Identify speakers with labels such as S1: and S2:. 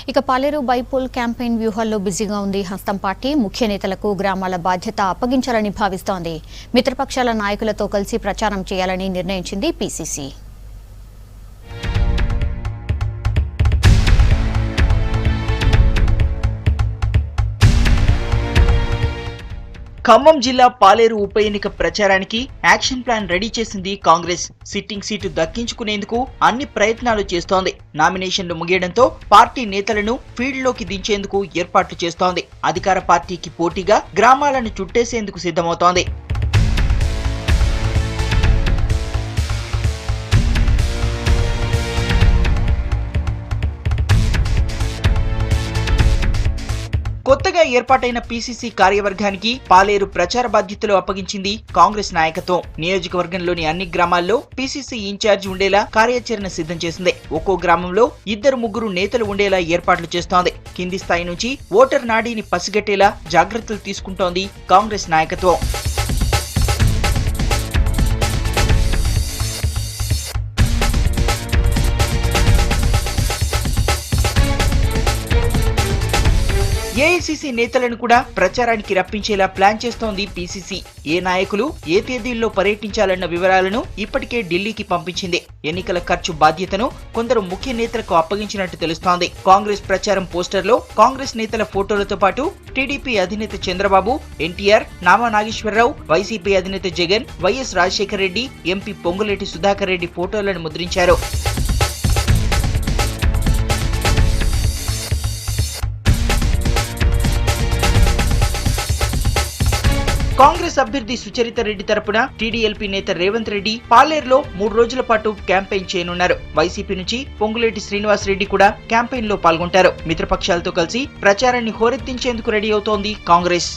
S1: ఇక పాలేరు bypoll campaign వ్యూహాల్లో బిజీగా ఉంది హస్తం పార్టీ. ముఖ్య నేతలకు గ్రామాల బాధ్యత అప్పగించాలని భావిస్తోంది. మిత్రపక్షాల నాయకులతో కలిసి ప్రచారం చేయాలని నిర్ణయించింది పీసీసీ.
S2: ఖమ్మం జిల్లా పాలేరు ఉప ఎన్నిక ప్రచారానికి యాక్షన్ ప్లాన్ రెడీ చేసింది కాంగ్రెస్. సిట్టింగ్ సీటు దక్కించుకునేందుకు అన్ని ప్రయత్నాలు చేస్తోంది. నామినేషన్లు ముగియడంతో పార్టీ నేతలను ఫీల్డ్ లోకి దించేందుకు ఏర్పాట్లు చేస్తోంది. అధికార పార్టీకి పోటీగా గ్రామాలను చుట్టేసేందుకు సిద్ధమవుతోంది. కొత్తగా ఏర్పాటైన పీసీసీ కార్యవర్గానికి పాలేరు ప్రచార బాధ్యతలు అప్పగించింది కాంగ్రెస్ నాయకత్వం. నియోజకవర్గంలోని అన్ని గ్రామాల్లో పీసీసీ ఇన్ఛార్జ్ ఉండేలా కార్యాచరణ సిద్ధం చేసింది. ఒక్కో గ్రామంలో 2-3 నేతలు ఉండేలా ఏర్పాట్లు చేస్తోంది. కింది స్థాయి నుంచి ఓటర్ నాడీని పసిగట్టేలా జాగ్రత్తలు తీసుకుంటోంది కాంగ్రెస్ నాయకత్వం. ఏఐసీసీ నేతలను కూడా ప్రచారానికి రప్పించేలా ప్లాన్ చేస్తోంది పీసీసీ. ఏ నాయకులు ఏ తేదీల్లో పర్యటించాలన్న వివరాలను ఇప్పటికే ఢిల్లీకి పంపించింది. ఎన్నికల ఖర్చు బాధ్యతను కొందరు ముఖ్య నేతలకు అప్పగించినట్టు తెలుస్తోంది. కాంగ్రెస్ ప్రచారం పోస్టర్లో కాంగ్రెస్ నేతల ఫోటోలతో పాటు టీడీపీ అధినేత చంద్రబాబు, ఎన్టీఆర్, నామా నాగేశ్వరరావు, వైసీపీ అధినేత జగన్, వైఎస్ రాజశేఖర రెడ్డి, ఎంపీ పొంగులేటి సుధాకర్ రెడ్డి ఫోటోలను ముద్రించారు. కాంగ్రెస్ అభ్యర్థి సుచరిత రెడ్డి తరపున టీడీఎల్పీ నేత రేవంత్ రెడ్డి పాలేరులో 3 రోజుల పాటు క్యాంపెయిన్ చేయనున్నారు. వైసీపీ నుంచి పొంగులేటి శ్రీనివాస్ రెడ్డి కూడా క్యాంపెయిన్ లో పాల్గొంటారు. మిత్రపక్షాలతో కలిసి ప్రచారాన్ని హోరెత్తించేందుకు రెడీ అవుతోంది కాంగ్రెస్.